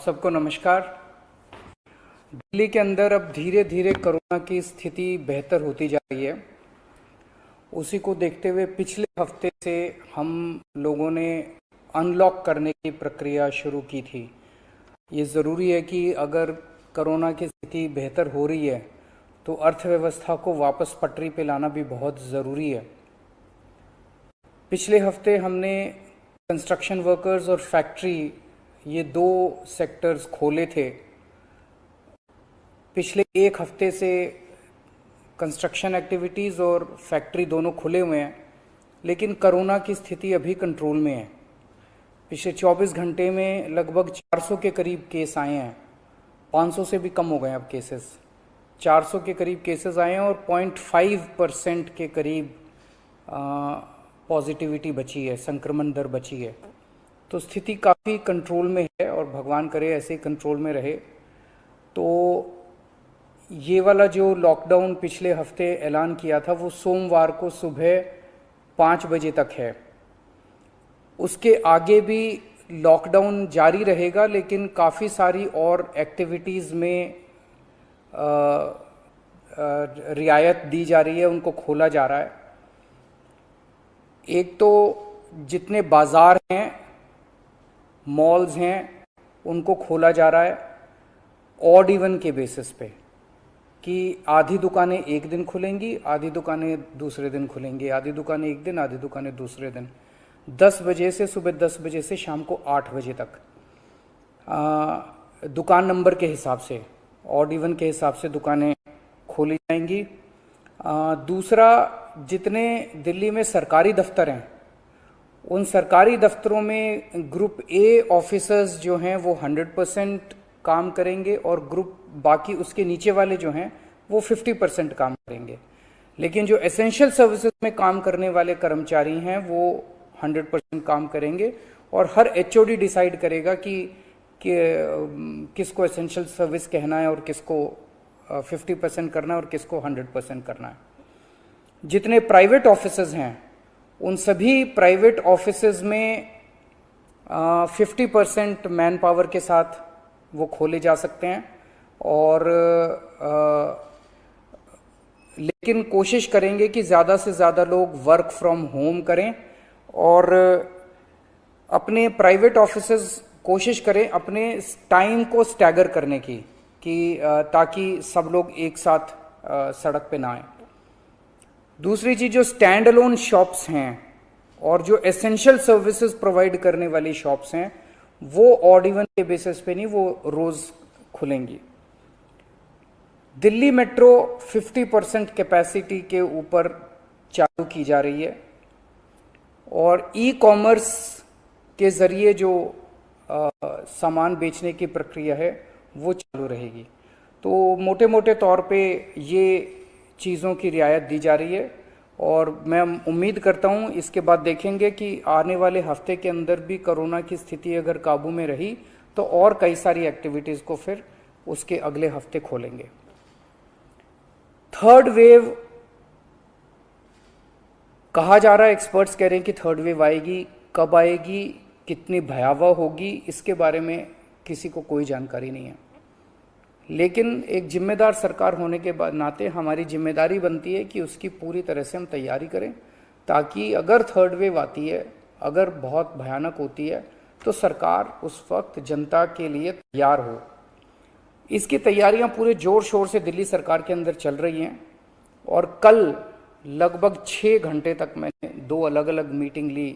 सबको नमस्कार। दिल्ली के अंदर अब धीरे धीरे कोरोना की स्थिति बेहतर होती जा रही है। उसी को देखते हुए पिछले हफ्ते से हम लोगों ने अनलॉक करने की प्रक्रिया शुरू की थी। ये ज़रूरी है कि अगर कोरोना की स्थिति बेहतर हो रही है तो अर्थव्यवस्था को वापस पटरी पे लाना भी बहुत ज़रूरी है। पिछले हफ्ते हमने कंस्ट्रक्शन वर्कर्स और फैक्ट्री, ये दो सेक्टर्स खोले थे। पिछले एक हफ्ते से कंस्ट्रक्शन एक्टिविटीज़ और फैक्ट्री दोनों खुले हुए हैं, लेकिन कोरोना की स्थिति अभी कंट्रोल में है। पिछले 24 घंटे में लगभग 400 के करीब केस आए हैं। 500 से भी कम हो गए अब केसेस। 400 के करीब केसेस आए हैं और 0.5% के करीब पॉजिटिविटी बची है, संक्रमण दर बची है। तो स्थिति काफ़ी कंट्रोल में है और भगवान करे ऐसे ही कंट्रोल में रहे। तो ये वाला जो लॉकडाउन पिछले हफ्ते ऐलान किया था वो सोमवार को सुबह 5 बजे तक है। उसके आगे भी लॉकडाउन जारी रहेगा, लेकिन काफ़ी सारी और एक्टिविटीज़ में रियायत दी जा रही है, उनको खोला जा रहा है। एक तो जितने बाज़ार हैं, मॉल्स हैं, उनको खोला जा रहा है ऑड इवन के बेसिस पे, कि आधी दुकानें एक दिन खुलेंगी, आधी दुकानें दूसरे दिन खुलेंगी, आधी दुकानें एक दिन, आधी दुकानें दूसरे दिन। 10 बजे से सुबह 10 बजे से शाम को 8 बजे तक दुकान नंबर के हिसाब से, ऑड इवन के हिसाब से दुकानें खोली जाएंगी। दूसरा, जितने दिल्ली में सरकारी दफ्तर हैं, उन सरकारी दफ्तरों में ग्रुप ए ऑफिसर्स जो हैं वो 100% काम करेंगे और ग्रुप बाकी उसके नीचे वाले जो हैं वो 50% काम करेंगे। लेकिन जो एसेंशियल सर्विसेज में काम करने वाले कर्मचारी हैं वो 100% काम करेंगे और हर एचओडी डिसाइड करेगा कि किसको एसेंशियल सर्विस कहना है और किसको 50% करना है और किसको 100% करना है। जितने प्राइवेट ऑफिसेज हैं उन सभी प्राइवेट ऑफिसेज में 50% मैन पावर के साथ वो खोले जा सकते हैं और लेकिन कोशिश करेंगे कि ज़्यादा से ज़्यादा लोग वर्क फ्रॉम होम करें और अपने प्राइवेट ऑफिसेज कोशिश करें अपने टाइम को स्टैगर करने की, कि ताकि सब लोग एक साथ सड़क पे ना आए। दूसरी चीज़, जो स्टैंड अलोन शॉप्स हैं और जो एसेंशियल सर्विसेज प्रोवाइड करने वाली शॉप्स हैं वो ऑड इवन के बेसिस पे नहीं, वो रोज खुलेंगी। दिल्ली मेट्रो 50% कैपेसिटी के ऊपर चालू की जा रही है और ई कॉमर्स के जरिए जो सामान बेचने की प्रक्रिया है वो चालू रहेगी। तो मोटे मोटे तौर पे ये चीज़ों की रियायत दी जा रही है और मैं उम्मीद करता हूँ इसके बाद देखेंगे कि आने वाले हफ्ते के अंदर भी कोरोना की स्थिति अगर काबू में रही तो और कई सारी एक्टिविटीज़ को फिर उसके अगले हफ्ते खोलेंगे। थर्ड वेव कहा जा रहा है, एक्सपर्ट्स कह रहे हैं कि थर्ड वेव आएगी। कब आएगी, कितनी भयावह होगी, इसके बारे में किसी को कोई जानकारी नहीं है। लेकिन एक जिम्मेदार सरकार होने के नाते हमारी जिम्मेदारी बनती है कि उसकी पूरी तरह से हम तैयारी करें, ताकि अगर थर्ड वेव आती है, अगर बहुत भयानक होती है, तो सरकार उस वक्त जनता के लिए तैयार हो। इसकी तैयारियां पूरे जोर शोर से दिल्ली सरकार के अंदर चल रही हैं और कल लगभग 6 घंटे तक मैंने 2 अलग अलग मीटिंग ली,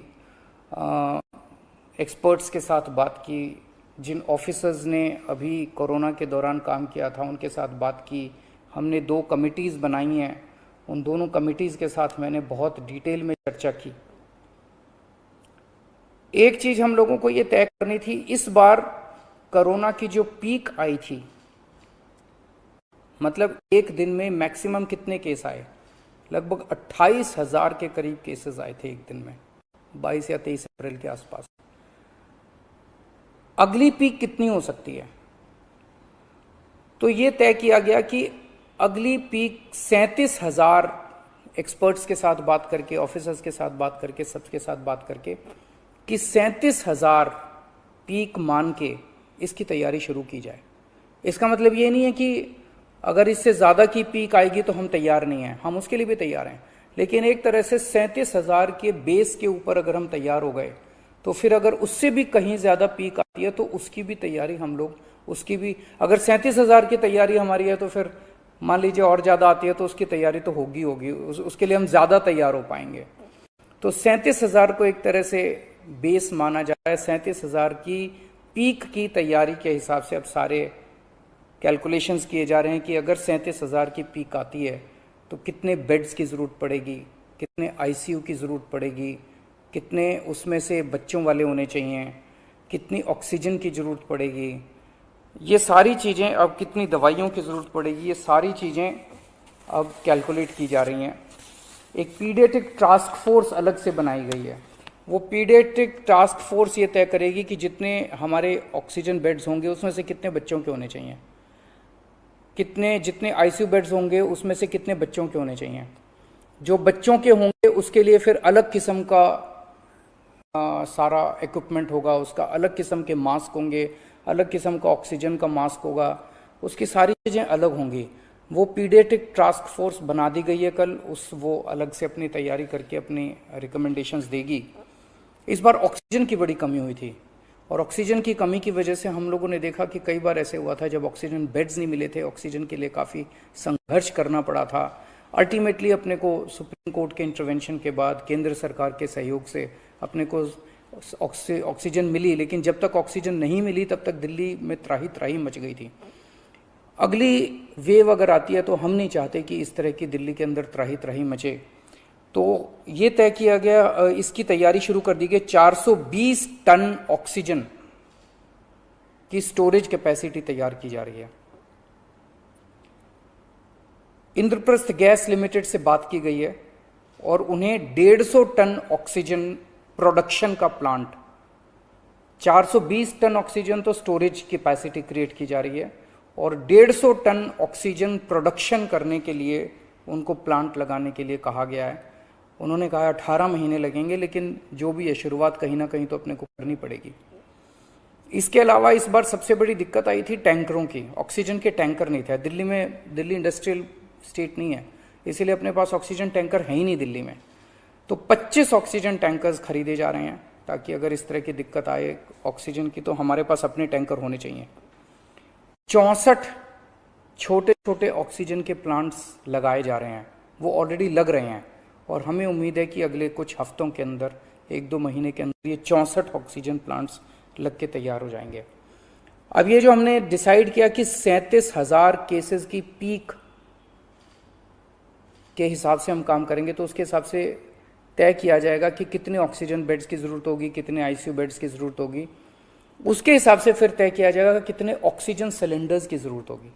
एक्सपर्ट्स के साथ बात की, जिन ऑफिसर्स ने अभी कोरोना के दौरान काम किया था उनके साथ बात की। हमने 2 कमिटीज़ बनाई हैं, उन दोनों कमिटीज़ के साथ मैंने बहुत डिटेल में चर्चा की। एक चीज़ हम लोगों को ये तय करनी थी, इस बार कोरोना की जो पीक आई थी, मतलब एक दिन में मैक्सिमम कितने केस आए, लगभग 28,000 के करीब केसेस आए थे एक दिन में, 22 या 23 अप्रैल के आसपास। अगली पीक कितनी हो सकती है, तो ये तय किया गया कि अगली पीक 37,000, एक्सपर्ट्स के साथ बात करके, ऑफिसर्स के साथ बात करके, सबके साथ बात करके, कि 37,000 पीक मान के इसकी तैयारी शुरू की जाए। इसका मतलब ये नहीं है कि अगर इससे ज़्यादा की पीक आएगी तो हम तैयार नहीं हैं, हम उसके लिए भी तैयार हैं। लेकिन एक तरह से 37,000 के बेस के ऊपर अगर हम तैयार हो गए तो फिर अगर उससे भी कहीं ज़्यादा पीक आती है तो उसकी भी तैयारी हम लोग, उसकी भी, अगर 37,000 की तैयारी हमारी है तो फिर मान लीजिए और ज़्यादा आती है तो उसकी तैयारी तो होगी उसके लिए हम ज़्यादा तैयार हो पाएंगे। तो 37,000 को एक तरह से बेस माना जा रहा है। 37,000 की पीक की तैयारी के हिसाब से अब सारे कैलकुलेशंस किए जा रहे हैं कि अगर 37,000 की पीक आती है तो कितने बेड्स की ज़रूरत पड़ेगी, कितने आईसीयू की ज़रूरत पड़ेगी, कितने उसमें से बच्चों वाले होने चाहिए, कितनी ऑक्सीजन की ज़रूरत पड़ेगी, ये सारी चीज़ें, अब कितनी दवाइयों की ज़रूरत पड़ेगी, ये सारी चीज़ें अब कैलकुलेट की जा रही हैं। एक पीडियाट्रिक टास्क फोर्स अलग से बनाई गई है। वो पीडियाट्रिक टास्क फोर्स ये तय करेगी कि जितने हमारे ऑक्सीजन बेड्स होंगे उसमें से कितने बच्चों के होने चाहिए, जितने आईसीयू बेड्स होंगे उसमें से कितने बच्चों के होने चाहिए। जो बच्चों के होंगे उसके लिए फिर अलग किस्म का सारा इक्विपमेंट होगा, उसका अलग किस्म के मास्क होंगे, अलग किस्म का ऑक्सीजन का मास्क होगा, उसकी सारी चीज़ें अलग होंगी। वो पीडियाट्रिक टास्क फोर्स बना दी गई है कल, वो अलग से अपनी तैयारी करके अपनी रिकमेंडेशंस देगी। इस बार ऑक्सीजन की बड़ी कमी हुई थी और ऑक्सीजन की कमी की वजह से हम लोगों ने देखा कि कई बार ऐसे हुआ था जब ऑक्सीजन बेड्स नहीं मिले थे, ऑक्सीजन के लिए काफ़ी संघर्ष करना पड़ा था। अल्टीमेटली अपने को सुप्रीम कोर्ट के इंटरवेंशन के बाद केंद्र सरकार के सहयोग से अपने को ऑक्सीजन मिली, लेकिन जब तक ऑक्सीजन नहीं मिली तब तक दिल्ली में त्राही त्राही मच गई थी। अगली वेव अगर आती है तो हम नहीं चाहते कि इस तरह की दिल्ली के अंदर त्राही त्राही मचे। तो ये तय किया गया, इसकी तैयारी शुरू कर दी गई। 420 टन ऑक्सीजन की स्टोरेज कैपेसिटी तैयार की जा रही है। इंद्रप्रस्थ गैस लिमिटेड से बात की गई है और उन्हें 150 टन ऑक्सीजन प्रोडक्शन का प्लांट, 420 टन ऑक्सीजन तो स्टोरेज कैपेसिटी क्रिएट की जा रही है और 150 टन ऑक्सीजन प्रोडक्शन करने के लिए उनको प्लांट लगाने के लिए कहा गया है। उन्होंने कहा 18 महीने लगेंगे, लेकिन जो भी है शुरुआत कहीं ना कहीं तो अपने को करनी पड़ेगी। इसके अलावा इस बार सबसे बड़ी दिक्कत आई थी टैंकरों की। ऑक्सीजन के टैंकर नहीं थे दिल्ली में, दिल्ली इंडस्ट्रियल स्टेट नहीं है, इसीलिए अपने पास ऑक्सीजन टैंकर है ही नहीं दिल्ली में। तो 25 ऑक्सीजन टैंकर्स खरीदे जा रहे हैं ताकि अगर इस तरह की दिक्कत आए ऑक्सीजन की तो हमारे पास अपने टैंकर होने चाहिए। 64 छोटे छोटे ऑक्सीजन के प्लांट्स लगाए जा रहे हैं, वो ऑलरेडी लग रहे हैं और हमें उम्मीद है कि अगले कुछ हफ्तों के अंदर, 1-2 महीने के अंदर ये 64 ऑक्सीजन प्लांट्स लग के तैयार हो जाएंगे। अब ये जो हमने डिसाइड किया कि 37,000 केसेस की पीक के हिसाब से हम काम करेंगे, तो उसके हिसाब से तय किया जाएगा कि कितने ऑक्सीजन बेड्स की ज़रूरत होगी, कितने आईसीयू बेड्स की ज़रूरत होगी। उसके हिसाब से फिर तय किया जाएगा कि कितने ऑक्सीजन सिलेंडर्स की ज़रूरत होगी।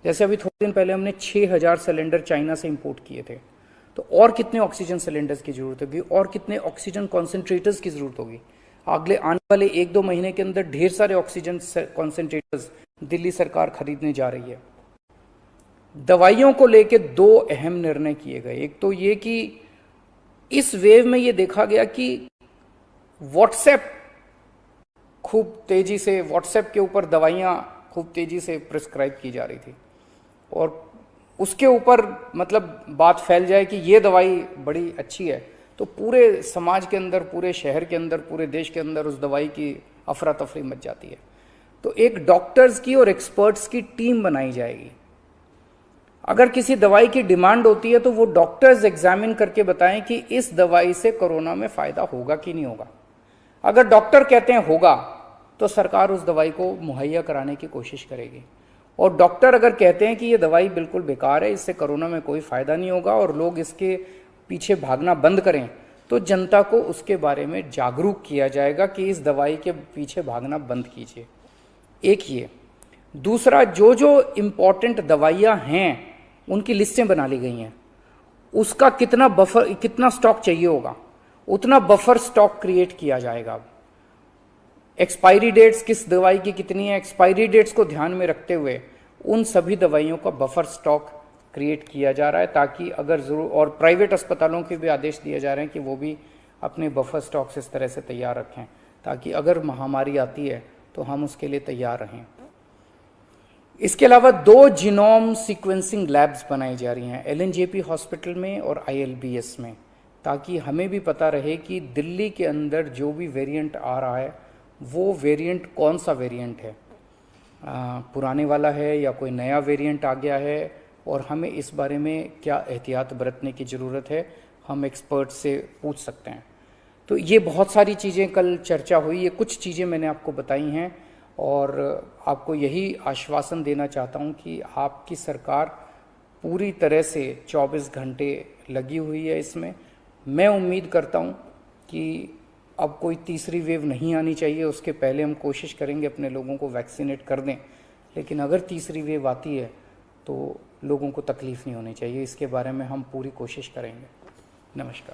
जैसे अभी थोड़े दिन पहले हमने 6,000 सिलेंडर चाइना से इंपोर्ट किए थे, तो और कितने ऑक्सीजन सिलेंडर्स की ज़रूरत होगी और कितने ऑक्सीजन कॉन्सेंट्रेटर्स की ज़रूरत होगी। अगले आने वाले 1-2 महीने के अंदर ढेर सारे ऑक्सीजन कॉन्सेंट्रेटर्स दिल्ली सरकार खरीदने जा रही है। दवाइयों को लेकर 2 अहम निर्णय किए गए। एक तो ये कि इस वेव में ये देखा गया कि व्हाट्सएप खूब तेजी से, व्हाट्सएप के ऊपर दवाइयाँ खूब तेजी से प्रिस्क्राइब की जा रही थी और उसके ऊपर मतलब बात फैल जाए कि ये दवाई बड़ी अच्छी है तो पूरे समाज के अंदर, पूरे शहर के अंदर, पूरे देश के अंदर उस दवाई की अफरा तफरी मच जाती है। तो एक डॉक्टर्स की और एक्सपर्ट्स की टीम बनाई जाएगी। अगर किसी दवाई की डिमांड होती है तो वो डॉक्टर्स एग्जामिन करके बताएं कि इस दवाई से कोरोना में फायदा होगा कि नहीं होगा। अगर डॉक्टर कहते हैं होगा तो सरकार उस दवाई को मुहैया कराने की कोशिश करेगी, और डॉक्टर अगर कहते हैं कि ये दवाई बिल्कुल बेकार है, इससे कोरोना में कोई फायदा नहीं होगा और लोग इसके पीछे भागना बंद करें, तो जनता को उसके बारे में जागरूक किया जाएगा कि इस दवाई के पीछे भागना बंद कीजिए। एक ये। दूसरा, जो जो इम्पोर्टेंट दवाइयाँ हैं उनकी लिस्टें बना ली गई हैं, उसका कितना बफर, कितना स्टॉक चाहिए होगा उतना बफर स्टॉक क्रिएट किया जाएगा। एक्सपायरी डेट्स किस दवाई की कितनी है, एक्सपायरी डेट्स को ध्यान में रखते हुए उन सभी दवाइयों का बफर स्टॉक क्रिएट किया जा रहा है ताकि अगर जरूर, और प्राइवेट अस्पतालों के भी आदेश दिए जा रहे हैं कि वो भी अपने बफर स्टॉक्स इस तरह से तैयार रखें ताकि अगर महामारी आती है तो हम उसके लिए तैयार रहें। इसके अलावा 2 जीनोम सीक्वेंसिंग लैब्स बनाई जा रही हैं एलएनजेपी हॉस्पिटल में और आईएलबीएस में, ताकि हमें भी पता रहे कि दिल्ली के अंदर जो भी वेरिएंट आ रहा है वो वेरिएंट कौन सा वेरिएंट है, पुराने वाला है या कोई नया वेरिएंट आ गया है, और हमें इस बारे में क्या एहतियात बरतने की ज़रूरत है, हम एक्सपर्ट से पूछ सकते हैं। तो ये बहुत सारी चीज़ें कल चर्चा हुई, ये कुछ चीज़ें मैंने आपको बताई हैं और आपको यही आश्वासन देना चाहता हूँ कि आपकी सरकार पूरी तरह से 24 घंटे लगी हुई है इसमें। मैं उम्मीद करता हूँ कि अब कोई तीसरी वेव नहीं आनी चाहिए, उसके पहले हम कोशिश करेंगे अपने लोगों को वैक्सीनेट कर दें, लेकिन अगर तीसरी वेव आती है तो लोगों को तकलीफ़ नहीं होनी चाहिए, इसके बारे में हम पूरी कोशिश करेंगे। नमस्कार।